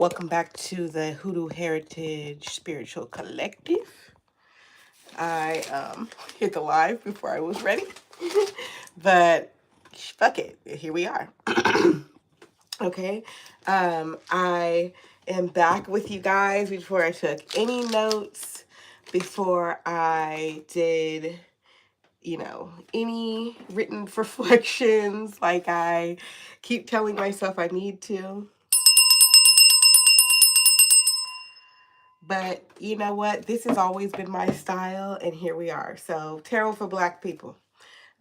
Welcome back to the Hoodoo Heritage Spiritual Collective. I hit the live before I was ready, but fuck it, here we are. Okay, I am back with you guys before I took any notes, before I did, any written reflections like I keep telling myself I need to. But you know what? This has always been my style, and here we are. So, tarot for Black people.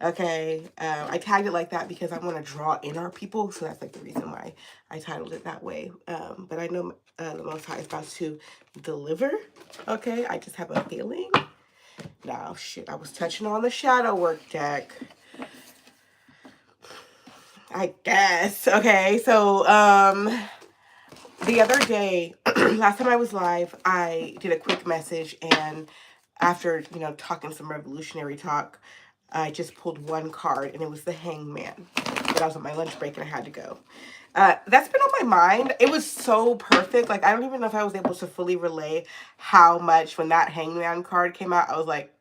Okay, I tagged it like that because I want to draw in our people, so that's like the reason why I titled it that way. But I know the Most High is about to deliver. Okay, I just have a feeling. Now, shit, I was touching on the shadow work deck, I guess. Okay, so the other day, last time I was live, I did a quick message, and after, talking some revolutionary talk, I just pulled one card, and it was the Hangman. But I was on my lunch break, and I had to go. That's been on my mind. It was so perfect. Like, I don't even know if I was able to fully relay how much, when that Hangman card came out, I was like,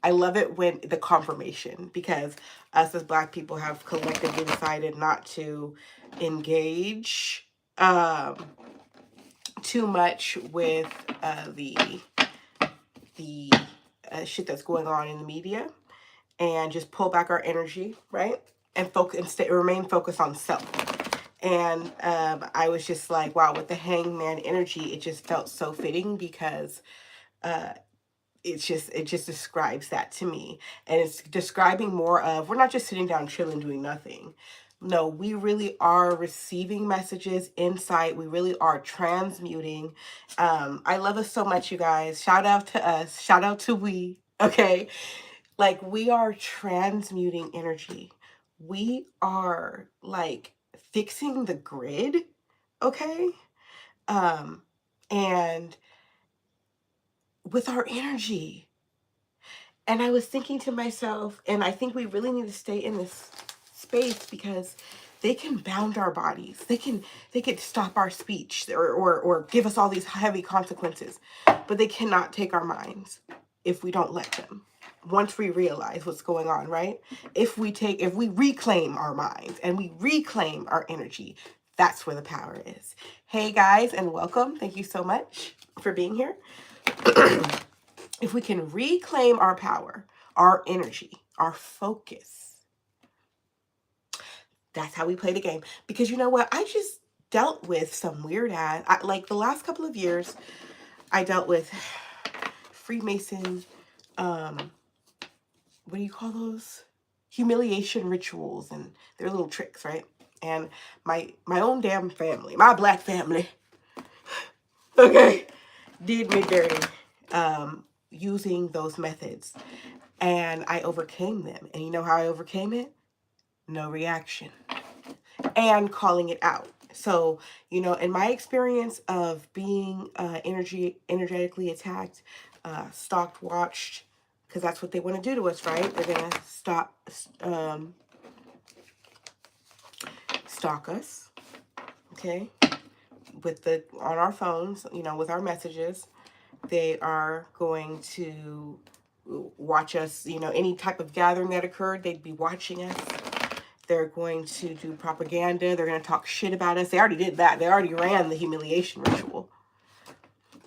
I love it when the confirmation, because us as Black people have collectively decided not to engage too much with the shit that's going on in the media, and just pull back our energy, right? And focus and remain focused on self. And I was just like, wow, with the Hangman energy, it just felt so fitting, because it just describes that to me. And it's describing more of, we're not just sitting down chilling doing nothing. No, we really are receiving messages, insight. We really are transmuting. I love us so much, you guys. Shout out to us. Shout out to we. Okay. Like, we are transmuting energy. We are like fixing the grid. Okay. And with our energy. And I was thinking to myself, and I think we really need to stay in this space, because they can bound our bodies. They can stop our speech, or give us all these heavy consequences, but they cannot take our minds if we don't let them. Once we realize what's going on, right? If we reclaim our minds and we reclaim our energy, that's where the power is. Hey guys, and welcome. Thank you so much for being here. If we can reclaim our power, our energy, our focus, that's how we play the game. Because you know what? I just dealt with some weird ass, like the last couple of years, I dealt with Freemason, what do you call those? Humiliation rituals and their little tricks, right? And my own damn family, my Black family, okay, did me dirty, using those methods. And I overcame them. And you know how I overcame it? No reaction. And calling it out. So, in my experience of being energetically attacked, stalked, watched, because that's what they want to do to us, right? They're going to stalk us, okay? On our phones, with our messages. They are going to watch us, any type of gathering that occurred, they'd be watching us. They're going to do propaganda. They're going to talk shit about us. They already did that. They already ran the humiliation ritual.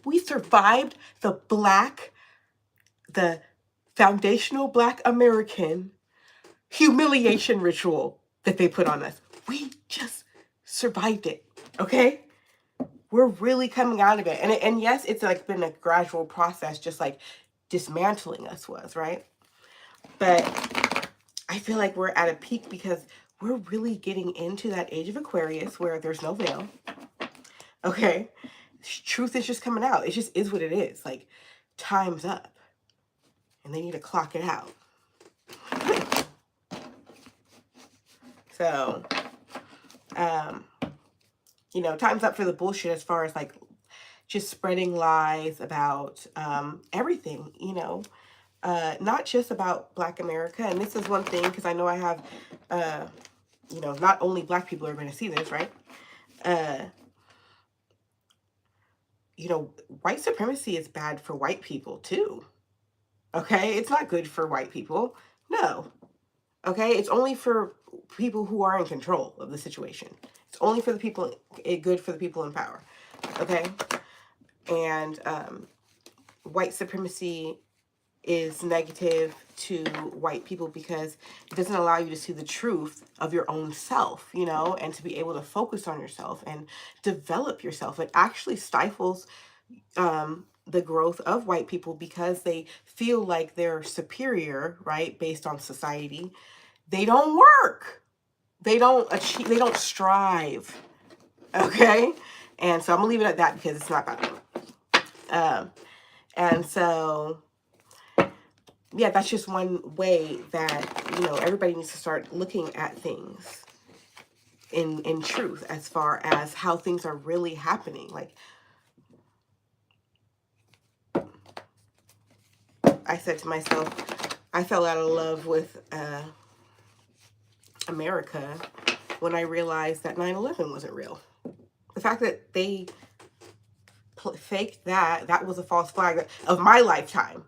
We survived the foundational Black American humiliation ritual that they put on us. We just survived it, okay? We're really coming out of it. And yes, it's like been a gradual process, just like dismantling us was, right? But I feel like we're at a peak, because we're really getting into that age of Aquarius where there's no veil. Okay? Truth is just coming out. It just is what it is. Like, time's up. And they need to clock it out. So, time's up for the bullshit, as far as like just spreading lies about everything, not just about Black America. And this is one thing, because I know I have, not only Black people are going to see this, right? you know, white supremacy is bad for white people too. Okay? It's not good for white people. No. Okay? It's only for people who are in control of the situation. It's only for the people, good for the people in power. Okay? And white supremacy is negative to white people because it doesn't allow you to see the truth of your own self, you know, and to be able to focus on yourself and develop yourself. It actually stifles the growth of white people because they feel like they're superior, right, based on society. They don't work. They don't achieve, they don't strive. Okay? And so I'm gonna leave it at that because it's not bad. And so yeah, that's just one way that, you know, everybody needs to start looking at things in truth as far as how things are really happening. Like I said to myself, I fell out of love with America when I realized that 9/11 wasn't real. The fact that they faked that was a false flag of my lifetime.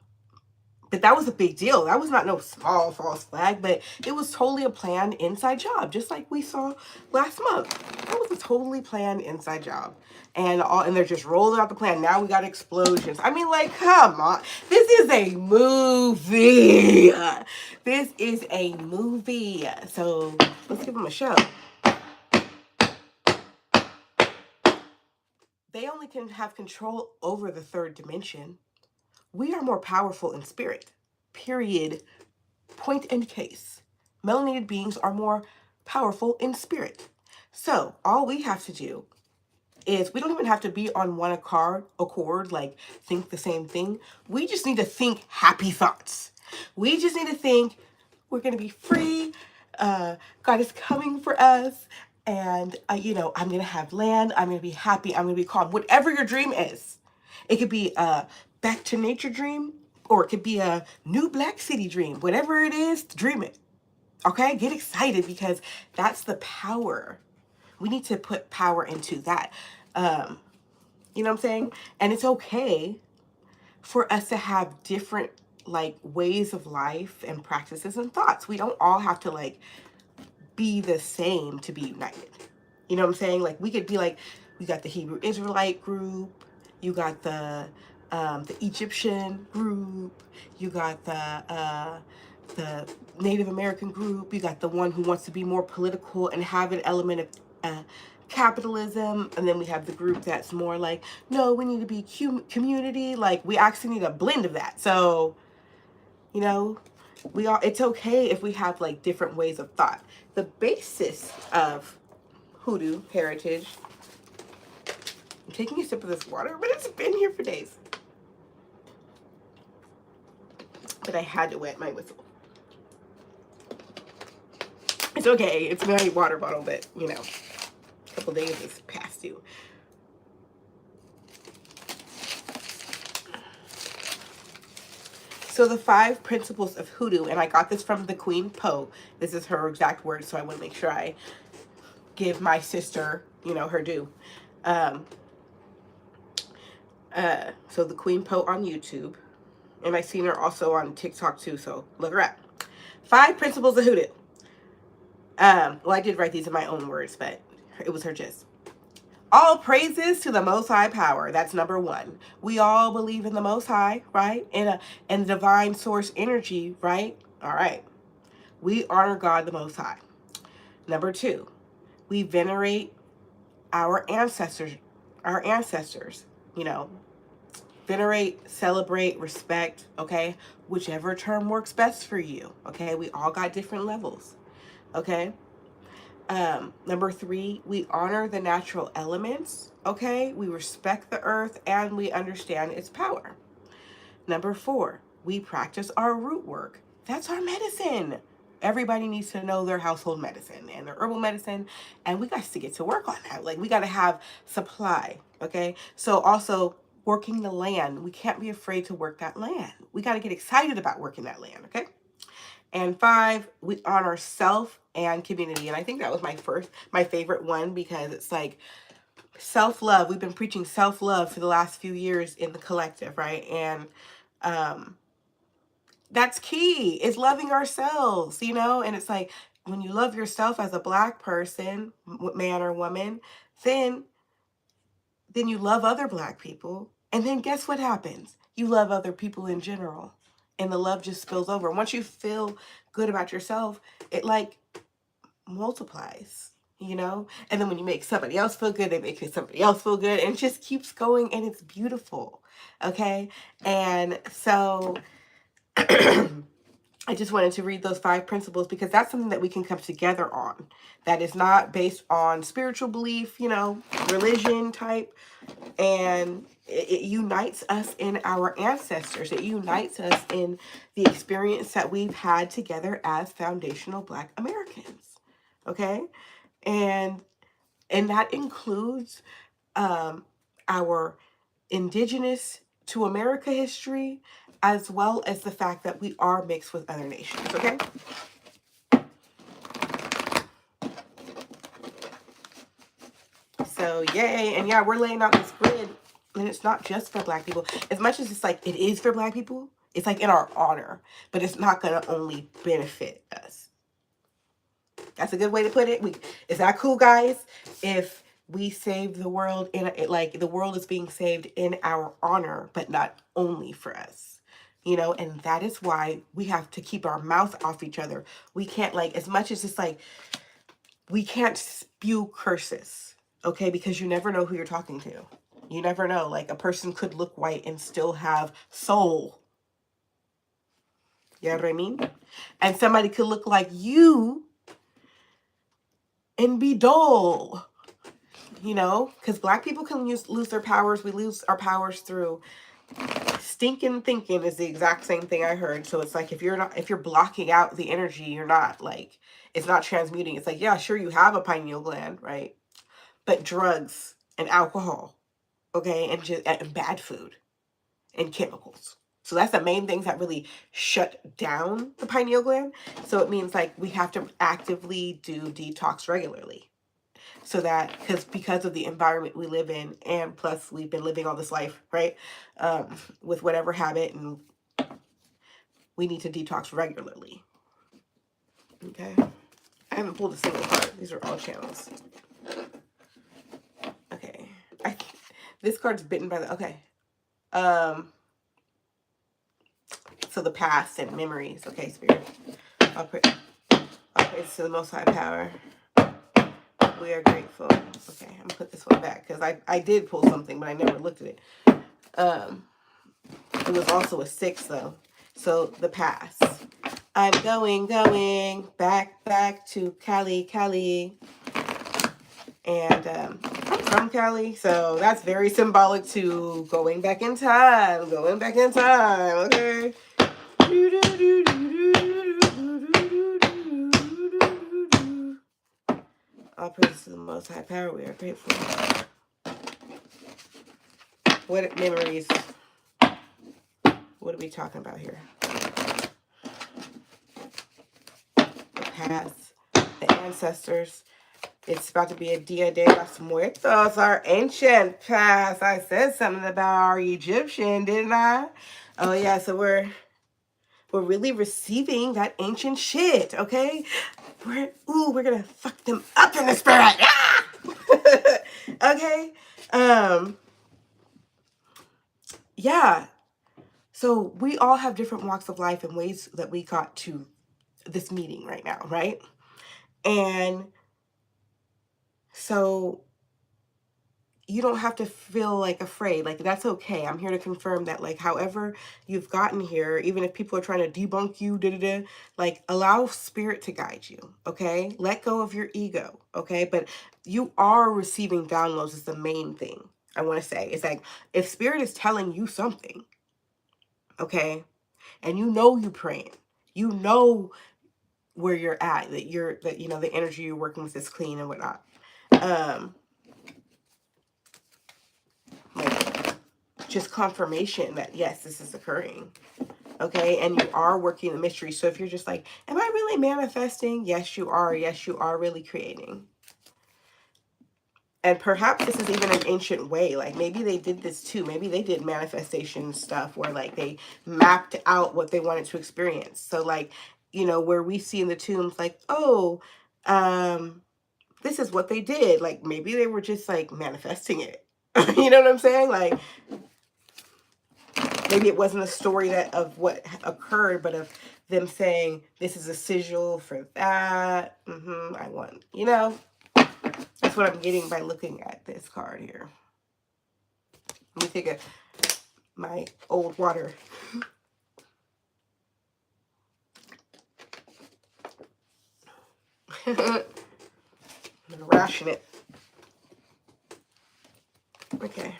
But that was a big deal. That was not no small false flag, but it was totally a planned inside job, just like we saw last month. That was a totally planned inside job. And they're just rolling out the plan. Now we got explosions. I mean, like, come on. This is a movie. This is a movie. So let's give them a show. They only can have control over the third dimension. We are more powerful in spirit. Period. Point and case. Melanated beings are more powerful in spirit. So all we have to do is, we don't even have to be on one accord, like think the same thing. We just need to think happy thoughts. We just need to think we're going to be free. God is coming for us. And, you know, I'm going to have land. I'm going to be happy. I'm going to be calm. Whatever your dream is. It could be a back to nature dream, or it could be a new black city dream. Whatever it is, dream it. Okay? Get excited, because that's the power. We need to put power into that. You know what I'm saying? And it's okay for us to have different, like, ways of life and practices and thoughts. We don't all have to, like, be the same to be united. You know what I'm saying? Like, we could be like, we got the Hebrew Israelite group, you got the Egyptian group, you got the Native American group, you got the one who wants to be more political and have an element of capitalism, and then we have the group that's more like, no, we need to be community. Like, we actually need a blend of that. So, you know, it's okay if we have, like, different ways of thought. The basis of hoodoo heritage, I'm taking a sip of this water, but it's been here for days. But I had to wet my whistle. It's okay. It's my water bottle that, you know, a couple days is past due. So the 5 principles of hoodoo, and I got this from the Queen Poe. This is her exact words, so I want to make sure I give my sister, you know, her due. So the Queen Poe on YouTube, and I've seen her also on TikTok too, so look her up. 5 principles of hoodoo. Well, I did write these in my own words, but it was her gist. All praises to the Most High Power. That's number 1. We all believe in the Most High, right? And divine source energy, right? All right. We honor God the Most High. Number 2, we venerate our ancestors, you know. Venerate, celebrate, respect, okay? Whichever term works best for you, okay? We all got different levels, okay? Number 3, we honor the natural elements, okay? We respect the earth and we understand its power. Number 4, we practice our root work. That's our medicine. Everybody needs to know their household medicine and their herbal medicine, and we got to get to work on that. Like, we got to have supply, okay? So also, working the land. We can't be afraid to work that land. We got to get excited about working that land, okay? And 5, we honor self and community. And I think that was my favorite one, because it's like, self-love. We've been preaching self-love for the last few years in the collective, right? And that's key, is loving ourselves, you know? And it's like, when you love yourself as a Black person, man or woman, then you love other Black people. And then guess what happens? You love other people in general. And the love just spills over. Once you feel good about yourself, it like multiplies, you know? And then when you make somebody else feel good, they make somebody else feel good, and it just keeps going, and it's beautiful. Okay? And so I just wanted to read those 5 principles because that's something that we can come together on. That is not based on spiritual belief, you know, religion type. And it unites us in our ancestors. It unites us in the experience that we've had together as foundational Black Americans. Okay? And that includes our indigenous to America history, as well as the fact that we are mixed with other nations, okay? So, yay. And yeah, we're laying out this grid, and it's not just for Black people. As much as it's like, it is for Black people, it's like in our honor, but it's not going to only benefit us. That's a good way to put it. Is that cool, guys? If we save the world, like the world is being saved in our honor, but not only for us. You know, and that is why we have to keep our mouth off each other. We can't, like, as much as it's like, we can't spew curses, okay? Because you never know who you're talking to. You never know. Like, a person could look white and still have soul. You know what I mean? And somebody could look like you and be dull. You know, because Black people can lose their powers. We lose our powers through stinking thinking, is the exact same thing I heard. So it's like, if you're blocking out the energy, you're not, like, it's not transmuting. It's like, yeah, sure, you have a pineal gland, right? But drugs and alcohol, okay, and bad food and chemicals. So that's the main things that really shut down the pineal gland. So it means, like, we have to actively do detox regularly. So that, because of the environment we live in, and plus we've been living all this life, right, with whatever habit, and we need to detox regularly. Okay, I haven't pulled a single card. These are all channels. Okay, this card's bitten by the, okay. So the past and memories. Okay, Spirit, I'll praise to the Most High Power. We are grateful. Okay, I'm gonna put this one back because I did pull something, but I never looked at it. It was also a 6 though. So the past. I'm going back to Cali. And I'm from Cali, so that's very symbolic to going back in time. Okay. All praise to the Most High Power. We are grateful. What memories? What are we talking about here? The past, the ancestors. It's about to be a Dia de los Muertos, our ancient past. I said something about our Egyptian, didn't I? Oh yeah, so we're really receiving that ancient shit, okay? We're gonna fuck them up in the spirit. Ah! Okay. Yeah. So we all have different walks of life and ways that we got to this meeting right now, right? And so you don't have to feel like afraid. Like, that's okay. I'm here to confirm that, like, however you've gotten here, even if people are trying to debunk you, like, allow spirit to guide you, okay? Let go of your ego, okay? But you are receiving downloads is the main thing I want to say. It's like, if spirit is telling you something, okay, and you know you're praying, you know where you're at, that you know, the energy you're working with is clean and whatnot. Like, just confirmation that yes, this is occurring. Okay, and you are working the mystery. So if you're just like, am I really manifesting? Yes, you are. Yes, you are really creating. And perhaps this is even an ancient way. Like maybe they did this too. Maybe they did manifestation stuff where like they mapped out what they wanted to experience. So like, you know, where we see in the tombs like, oh, this is what they did. Like maybe they were just like manifesting it. You know what I'm saying? Like maybe it wasn't a story that of what occurred, but of them saying this is a sigil for that. I want, you know. That's what I'm getting by looking at this card here. Let me take my old water. I'm gonna ration it. Okay.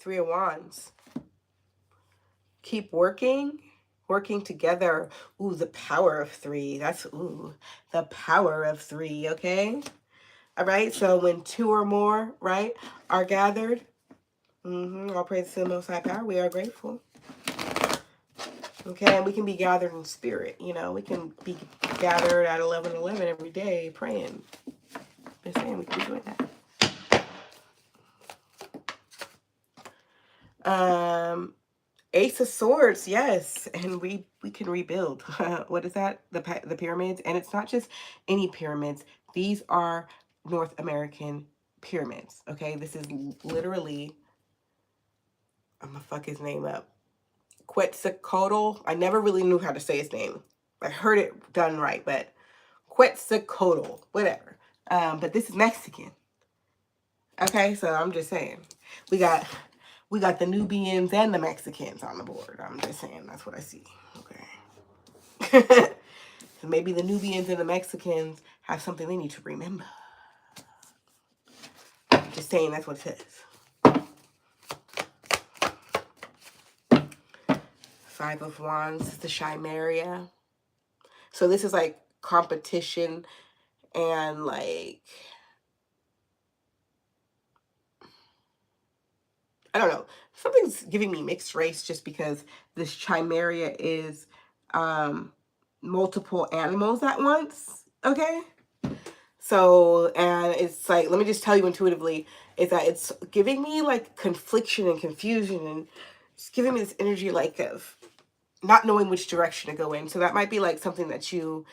Three of Wands. Keep working together. Ooh, the power of three. That's, ooh, the power of three, okay? All right, so when two or more, right, are gathered, all praise to the Most High Power, we are grateful. Okay, and we can be gathered in spirit, you know. We can be gathered at 11:11 every day praying. Just saying, we can be doing that. Ace of Swords, yes, and we can rebuild. What is that? The pyramids, and it's not just any pyramids. These are North American pyramids. Okay, this is literally. I'm gonna fuck his name up. Quetzalcoatl. I never really knew how to say his name. I heard it done right, but Quetzalcoatl, whatever. But this is Mexican. Okay, so I'm just saying, we got the Nubians and the Mexicans on the board. I'm just saying, that's what I see. Okay. So maybe the Nubians and the Mexicans have something they need to remember. Just saying, that's what it says. Five of Wands, the Chimaera. So this is like competition and like, I don't know. Something's giving me mixed race just because this Chimaera is multiple animals at once. Okay. So, and it's like, let me just tell you intuitively, is that it's giving me like confliction and confusion, and it's giving me this energy like of not knowing which direction to go in. So that might be like something that you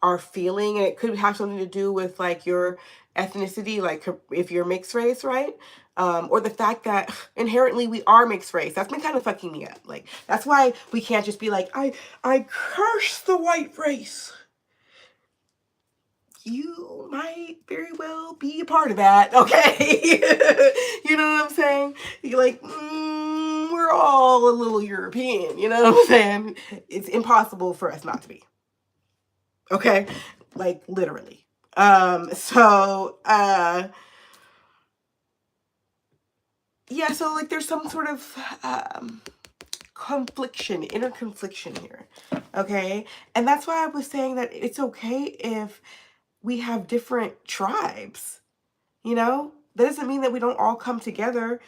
are feeling, and it could have something to do with like your ethnicity, like if you're mixed race, right? Or the fact that inherently we are mixed race. That's been kind of fucking me up. Like, that's why we can't just be like, I curse the white race. You might very well be a part of that, okay? You know what I'm saying? You're like, we're all a little European, you know what I'm saying? It's impossible for us not to be. Okay? Like, literally. Yeah, so like there's some sort of inner confliction here, okay? And that's why I was saying that it's okay if we have different tribes, you know? That doesn't mean that we don't all come together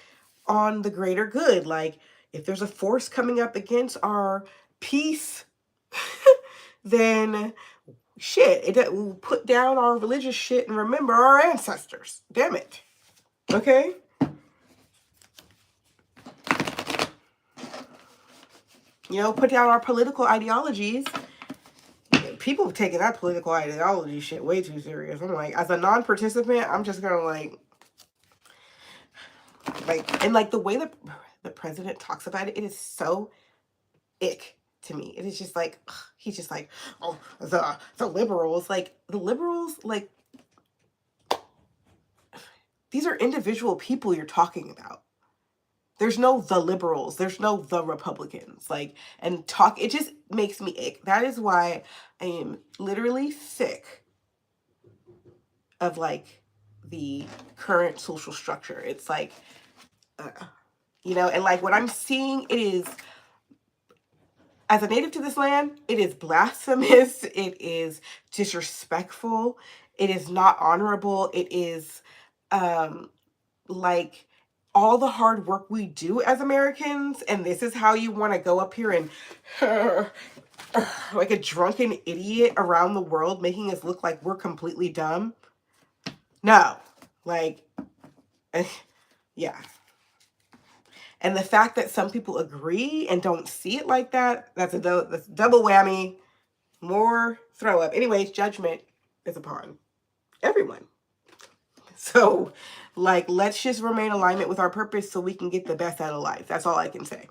on the greater good. Like, if there's a force coming up against our peace, then shit, we'll put down our religious shit and remember our ancestors. Damn it. Okay? You know, put down our political ideologies. People have taken that political ideology shit way too serious. I'm like, as a non-participant, I'm just gonna like, and like the way the president talks about it, it is so ick to me. It is just like, he's just like, oh, the liberals, like the liberals, like these are individual people you're talking about. There's no the liberals. There's no the Republicans. Like, and it just makes me ick. That is why I am literally sick of like the current social structure. It's like, you know, and like what I'm seeing is As a native to this land, it is blasphemous. It is disrespectful. It is not honorable. It is like all the hard work we do as Americans, and this is how you want to go up here and like a drunken idiot around the world, making us look like we're completely dumb. No, like, yeah. And the fact that some people agree and don't see it like that, that's double whammy. More throw up. Anyways, judgment is upon everyone. So, like, let's just remain in alignment with our purpose so we can get the best out of life. That's all I can say.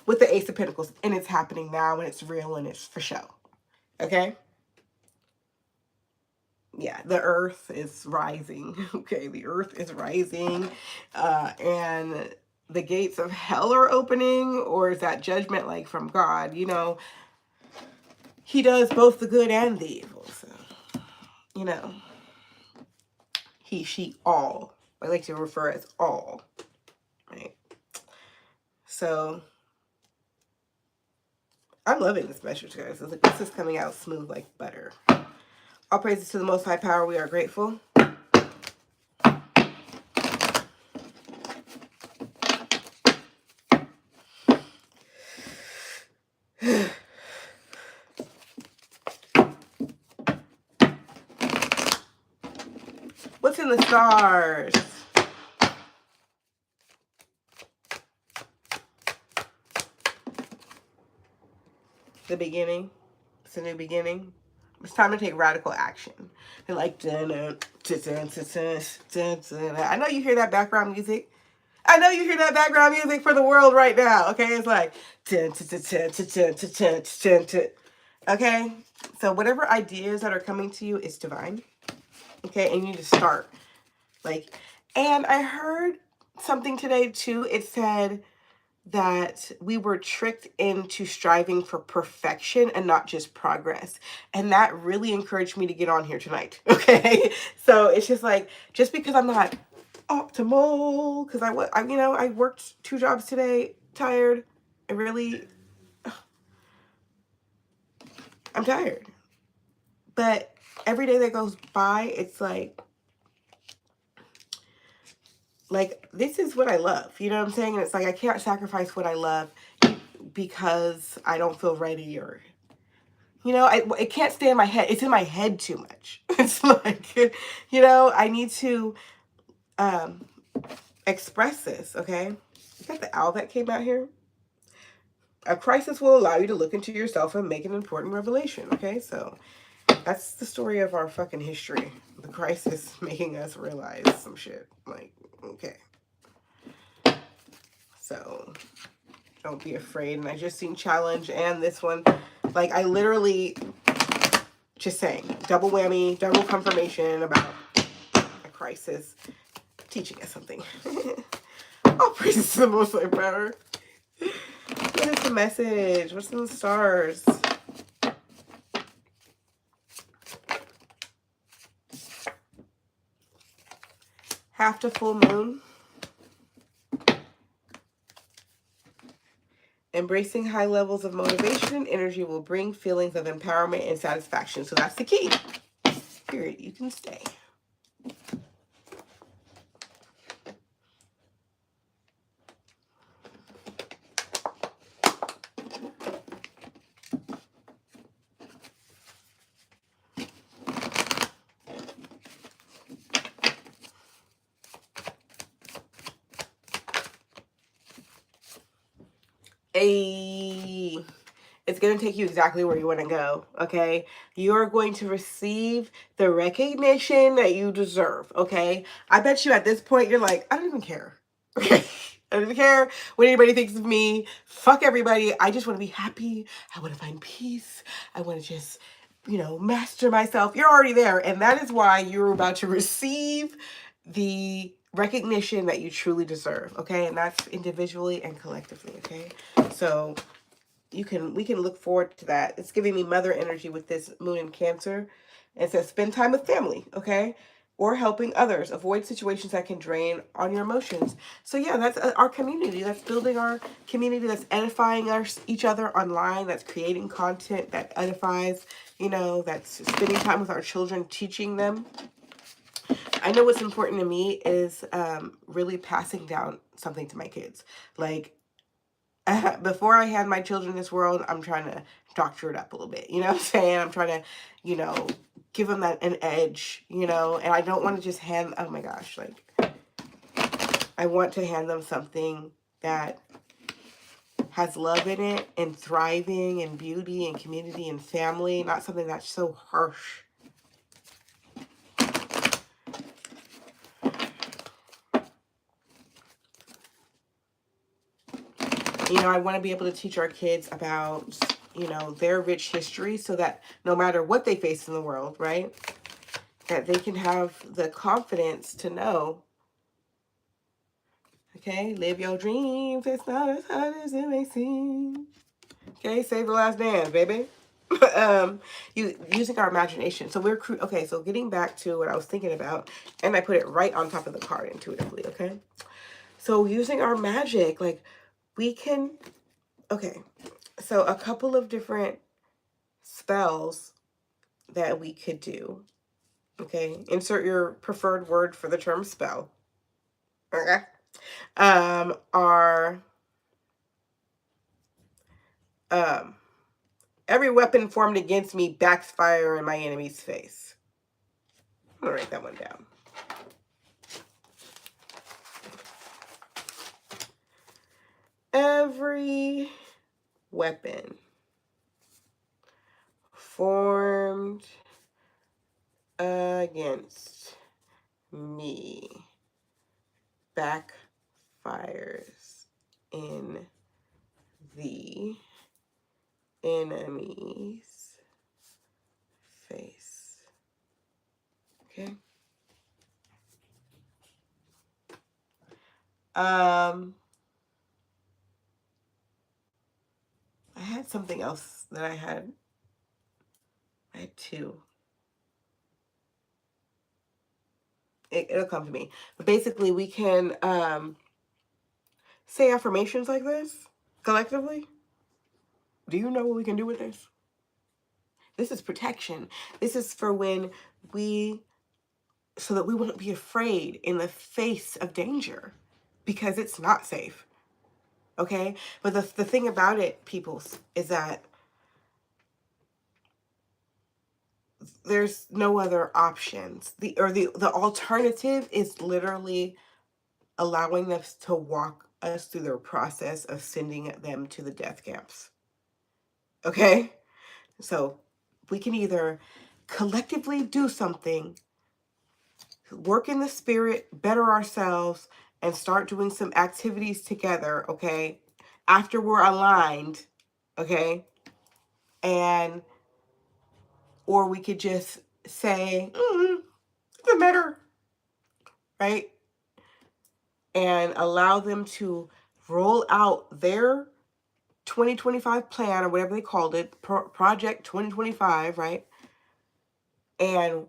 With the Ace of Pentacles. And it's happening now, and it's real, and it's for show. Okay? Yeah, the earth is rising. Okay, the earth is rising. And the gates of hell are opening. Or is that judgment, like, from God? You know, he does both the good and the evil. So, you know. He, she, all. I like to refer as all. Right? So, I'm loving this message, guys. Like, this is coming out smooth like butter. All praises to the Most High Power. We are grateful. What's in the stars? The beginning. It's a new beginning. It's time to take radical action. And like, I know you hear that background music. I know you hear that background music for the world right now. Okay, it's like, okay. So whatever ideas that are coming to you is divine. Okay, and you need to start. Like, and I heard something today too. It said that we were tricked into striving for perfection and not just progress. And that really encouraged me to get on here tonight. Okay. So it's just like, just because I'm not optimal, because I worked 2 jobs today, tired. I'm tired. But every day that goes by, it's like, this is what I love. You know what I'm saying? And it's like, I can't sacrifice what I love because I don't feel ready, or, you know, it can't stay in my head. It's in my head too much. It's like, you know, I need to express this, okay? Is that the owl that came out here? A crisis will allow you to look into yourself and make an important revelation, okay? So that's the story of our fucking history. The crisis making us realize some shit. Like, okay. So don't be afraid. And I just seen challenge and this one. Like, I literally just saying, double whammy, double confirmation about a crisis teaching us something. All praises to the Most High Power. What is the message? What's in the stars? Half to full moon. Embracing high levels of motivation and energy will bring feelings of empowerment and satisfaction. So that's the key. Period. You can stay. It's going to take you exactly where you want to go, okay? You're going to receive the recognition that you deserve, okay? I bet you at this point, you're like, I don't even care, okay? I don't even care what anybody thinks of me. Fuck everybody. I just want to be happy. I want to find peace. I want to just, you know, master myself. You're already there, and that is why you're about to receive the recognition that you truly deserve, okay? And that's individually and collectively, okay? So we can look forward to that. It's giving me mother energy with this moon in Cancer. It says spend time with family, okay? or helping others. Avoid situations that can drain on your emotions. So yeah, that's our community. That's building our community. That's edifying each other online. That's creating content that edifies, you know, that's spending time with our children, teaching them. I know what's important to me is really passing down something to my kids. Like, before I had my children in this world, I'm trying to doctor it up a little bit. You know what I'm saying? I'm trying to, you know, give them an edge, you know, and I don't want to just hand, oh my gosh, like, I want to hand them something that has love in it and thriving and beauty and community and family, not something that's so harsh. You know, I want to be able to teach our kids about, you know, their rich history so that no matter what they face in the world, right, that they can have the confidence to know, okay, live your dreams. It's not as hard as it may seem. Okay, save the last dance, baby. Using our imagination. So okay, so getting back to what I was thinking about, and I put it right on top of the card intuitively, okay? So using our magic, like, we can, okay, so a couple of different spells that we could do, okay? Insert your preferred word for the term spell, okay? Are, every weapon formed against me backfire in my enemy's face. I'm gonna write that one down. Every weapon formed against me backfires in the enemy's face. Okay. I had something else that I had two. It'll come to me. But basically, we can say affirmations like this collectively. Do you know what we can do with this? This is protection. This is for when so that we won't be afraid in the face of danger, because it's not safe. Okay? But the thing about it, peoples, is that there's no other options. The alternative is literally allowing us to walk us through the process of sending them to the death camps. Okay? So we can either collectively do something, work in the spirit, better ourselves, and start doing some activities together, okay? After we're aligned, okay? And, or we could just say, it doesn't matter, right? And allow them to roll out their 2025 plan, or whatever they called it, Project 2025, right? And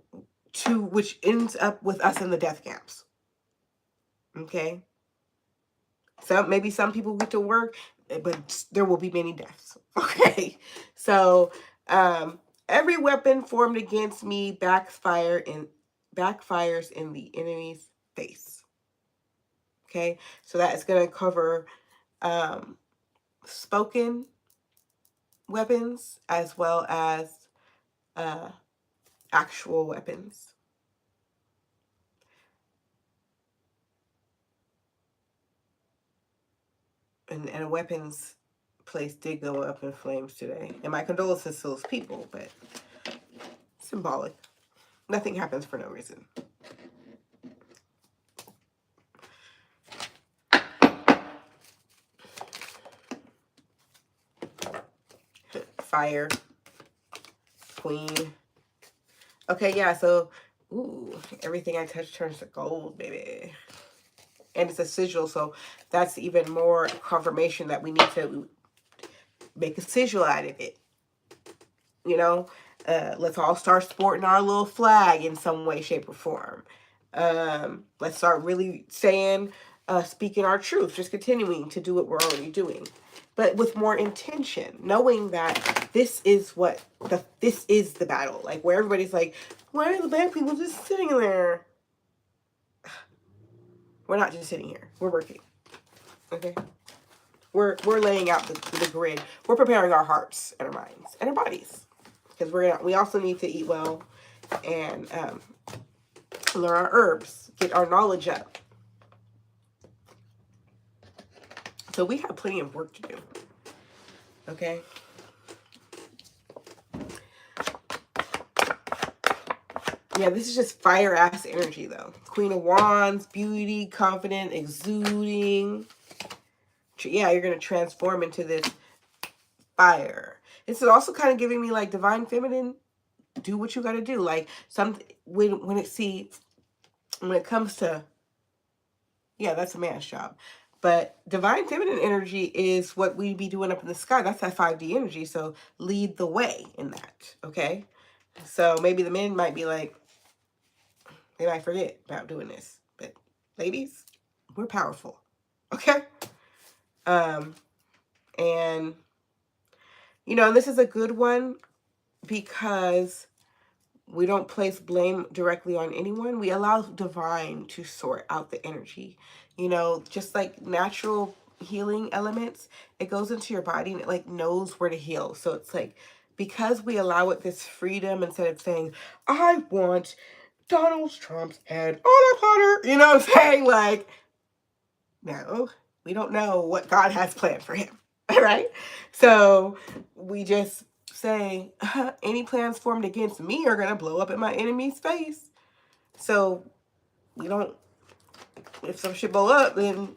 which ends up with us in the death camps. Okay? So maybe some people get to work, but there will be many deaths. Okay? So every weapon formed against me backfires in the enemy's face. Okay? So that is going to cover spoken weapons as well as actual weapons. And a weapons place did go up in flames today. And my condolences to those people, but symbolic. Nothing happens for no reason. Fire. Queen. Okay, yeah, so, ooh, everything I touch turns to gold, baby. And it's a sigil, so that's even more confirmation that we need to make a sigil out of it. You know, let's all start sporting our little flag in some way, shape, or form. Let's start really saying, speaking our truth, just continuing to do what we're already doing, but with more intention, knowing that this is this is the battle. Like, where everybody's like, why are the black people just sitting there? We're not just sitting here. We're working. Okay? We're laying out the grid. We're preparing our hearts and our minds and our bodies, because we also need to eat well and learn our herbs, get our knowledge up. So we have plenty of work to do. Okay? Yeah, this is just fire ass energy though. Queen of Wands, beauty, confident, exuding. Yeah, you're going to transform into this fire. This is also kind of giving me like divine feminine. Do what you got to do. Like when it comes to, yeah, that's a man's job. But divine feminine energy is what we be doing up in the sky. That's that 5D energy. So lead the way in that. Okay. So maybe the men might be like, they might forget about doing this. But ladies, we're powerful. Okay. And you know, this is a good one because we don't place blame directly on anyone. We allow divine to sort out the energy. You know, just like natural healing elements, it goes into your body and it like knows where to heal. So it's like, because we allow it this freedom, instead of saying, I want Donald Trump's head on a platter. You know what I'm saying? Like, no, we don't know what God has planned for him. Right? So we just say, any plans formed against me are going to blow up in my enemy's face. So we don't, if some shit blow up, then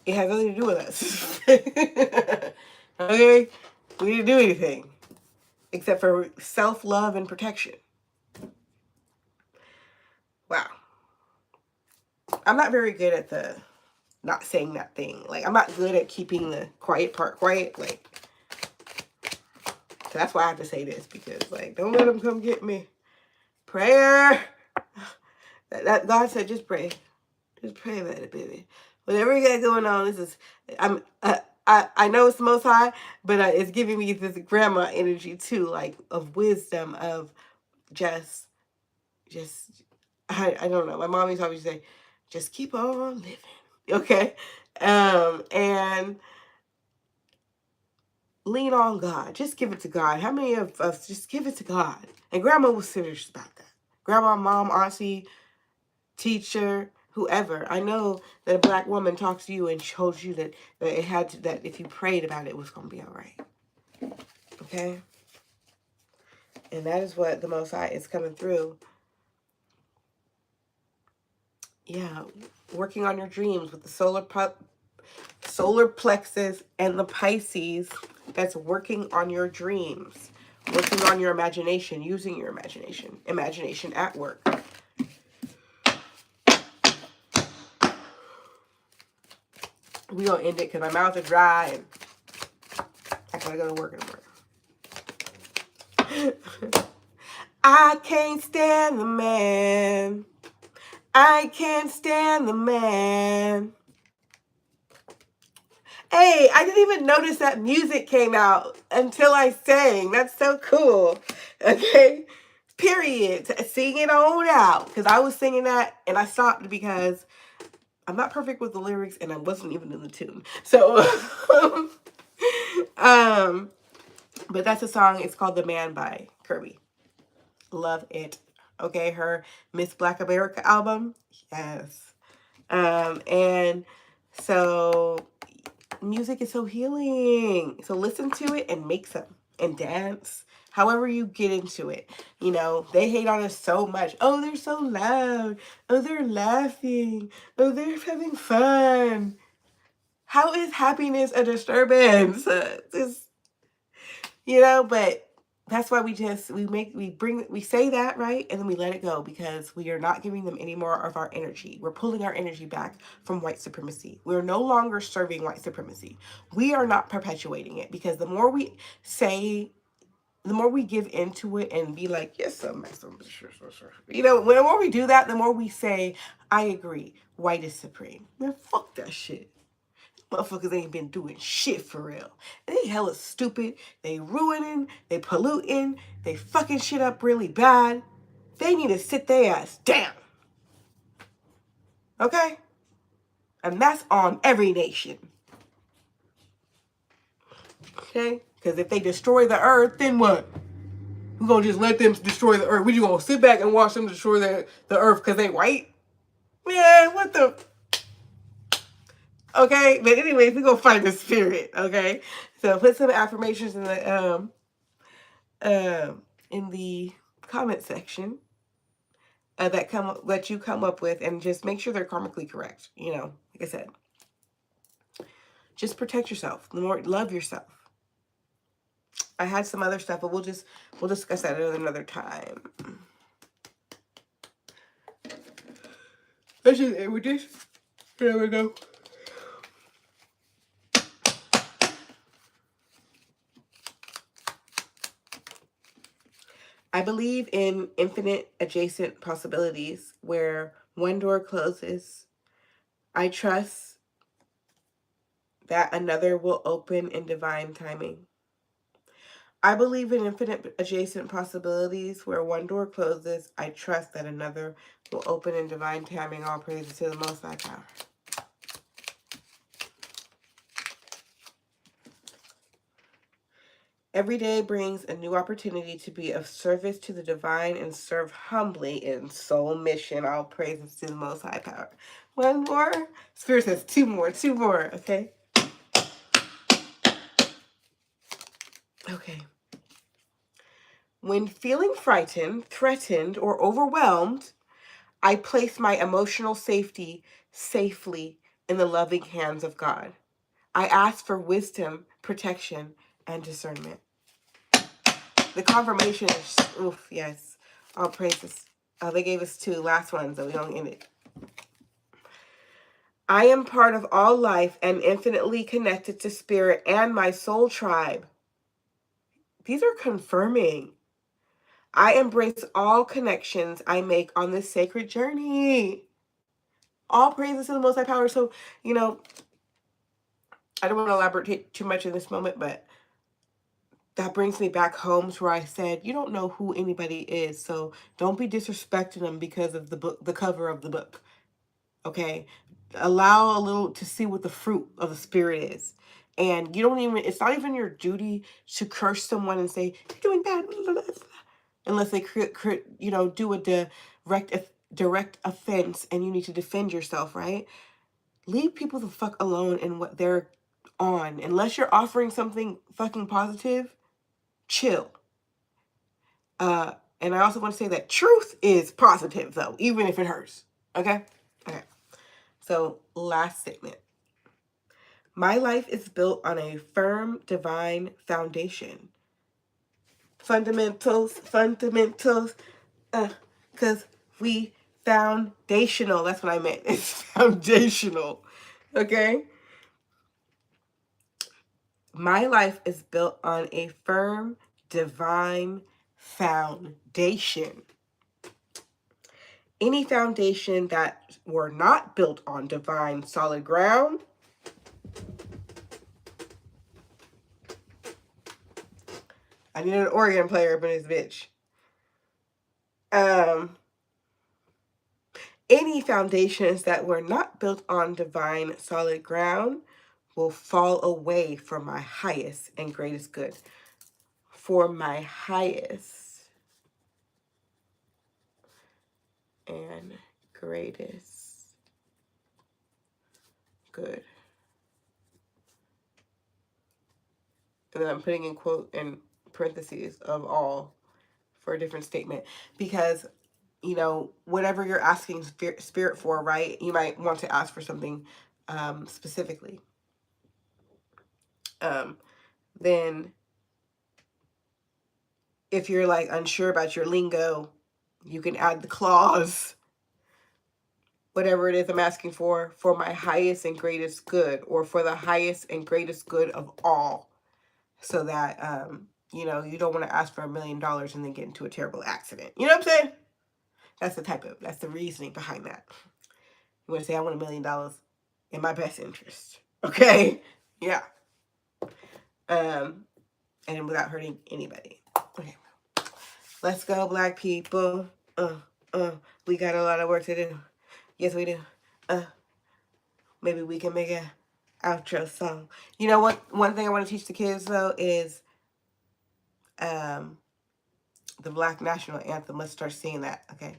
it has nothing to do with us. Okay? We didn't do anything except for self-love and protection. Wow. I'm not very good at the not saying that thing. Like, I'm not good at keeping the quiet part quiet. Like, so that's why I have to say this, because, like, don't let them come get me. Prayer. That God said, just pray. Just pray about it, baby. Whatever you got going on, this is, I know it's the Most High, but it's giving me this grandma energy too, like, of wisdom, of just, I don't know. My mom used to always say, just keep on living. Okay? And lean on God. Just give it to God. How many of us just give it to God? And grandma was serious about that. Grandma, mom, auntie, teacher, whoever. I know that a black woman talks to you and shows you that that if you prayed about it, it was going to be all right. Okay? And that is what the Most High is coming through. Yeah, working on your dreams with the solar plexus and the Pisces. That's working on your dreams, working on your imagination, using your imagination at work. We gonna end it because my mouth is dry and I gotta go to work in the morning. I can't stand the man. I can't stand the man. Hey, I didn't even notice that music came out until I sang. That's so cool. Okay? Period. Sing it on out. Because I was singing that and I stopped because I'm not perfect with the lyrics and I wasn't even in the tune. So, but that's a song. It's called The Man by Kirby. Love it. Okay, her Miss Black America album. Yes. And so music is so healing. So listen to it and make some and dance. However you get into it. You know, they hate on us so much. Oh, they're so loud. Oh, they're laughing. Oh, they're having fun. How is happiness a disturbance? You know, but that's why we say that, right? And then we let it go because we are not giving them any more of our energy. We're pulling our energy back from white supremacy. We're no longer serving white supremacy. We are not perpetuating it because the more we say the more we give into it and be like, yes, sure. You know, the more we do that, the more we say, I agree, white is supreme. Man, fuck that shit. Motherfuckers ain't been doing shit for real. And they hella stupid. They ruining, they polluting, they fucking shit up really bad. They need to sit their ass down. Okay? And that's on every nation. Okay? Because if they destroy the earth, then what? We're going to just let them destroy the earth. We just going to sit back and watch them destroy the earth because they white? Man, what the... Okay? But anyways, we're going to find the spirit. Okay? So put some affirmations in the comment section that you come up with, and just make sure they're karmically correct. You know, like I said, just protect yourself. The more, love yourself. I had some other stuff, but we'll discuss that at another time. That's just it with this. There we go. I believe in infinite adjacent possibilities where one door closes. I trust that another will open in divine timing. I believe in infinite adjacent possibilities where one door closes. I trust that another will open in divine timing. All praises to the Most High Power. Every day brings a new opportunity to be of service to the divine and serve humbly in soul mission. All praises to the Most High Power. One more. Spirit says two more. Okay. Okay. When feeling frightened, threatened, or overwhelmed, I place my emotional safety safely in the loving hands of God. I ask for wisdom, protection, and discernment. The confirmation is, oof, yes. All praises. They gave us two last ones, so we don't end it. I am part of all life and infinitely connected to spirit and my soul tribe. These are confirming. I embrace all connections I make on this sacred journey. All praises to the Most High Power. So, you know, I don't want to elaborate too much in this moment, but that brings me back home to where I said, you don't know who anybody is, so don't be disrespecting them because of the book, the cover of the book. Okay? Allow a little to see what the fruit of the spirit is. And you don't even, it's not even your duty to curse someone and say, you're doing bad, unless they do a direct offense and you need to defend yourself, right? Leave people the fuck alone in what they're on. Unless you're offering something fucking positive, chill. And I also want to say that truth is positive, though, even if it hurts. Okay? Okay. So, last statement. My life is built on a firm divine foundation. Fundamentals. Because we foundational. That's what I meant. It's foundational. Okay? My life is built on a firm divine foundation. Any foundation that were not built on divine solid ground I need an organ player up in this bitch. Any foundations that were not built on divine solid ground will fall away from my highest and greatest good. For my highest and greatest good. And then I'm putting in quote in parentheses of all for a different statement, because you know, whatever you're asking spirit for, right, you might want to ask for something specifically. Then if you're like unsure about your lingo, you can add the clause, whatever it is I'm asking for my highest and greatest good, or for the highest and greatest good of all, so that you know, you don't want to ask for $1 million and then get into a terrible accident. You know what I'm saying? That's the reasoning behind that. You want to say, I want $1 million in my best interest. Okay? Yeah. And without hurting anybody. Okay. Let's go, Black people. We got a lot of work to do. Yes, we do. Maybe we can make a outro song. You know what? One thing I want to teach the kids, though, is the Black National Anthem. Let's start singing that, okay?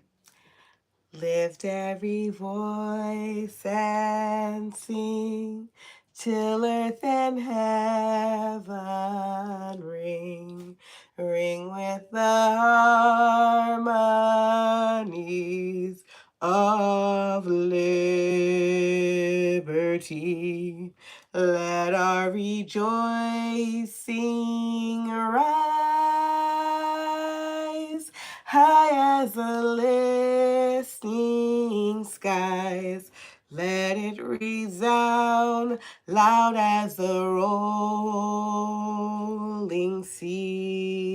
Lift every voice and sing till earth and heaven ring. Ring with the harmonies of liberty. Let our rejoicing rise high as the listening skies. Let it resound loud as the rolling sea.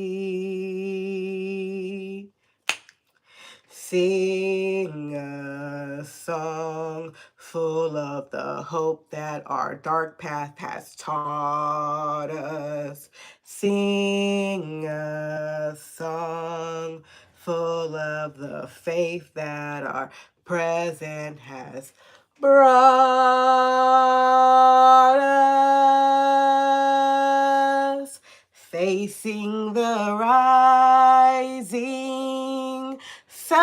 Sing a song full of the hope that our dark path has taught us. Sing a song full of the faith that our present has brought us. Facing the rising sun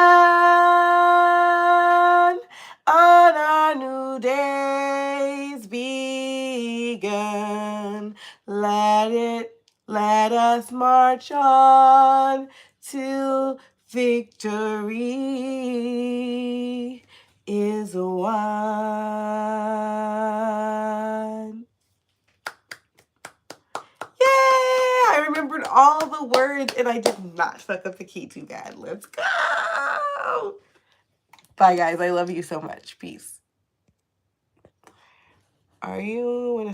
on our new day's begun. Let us march on till victory is won. Yay! I remembered all the words and I did not fuck up the key too bad. Let's go! Bye, guys. I love you so much. Peace. Are you in a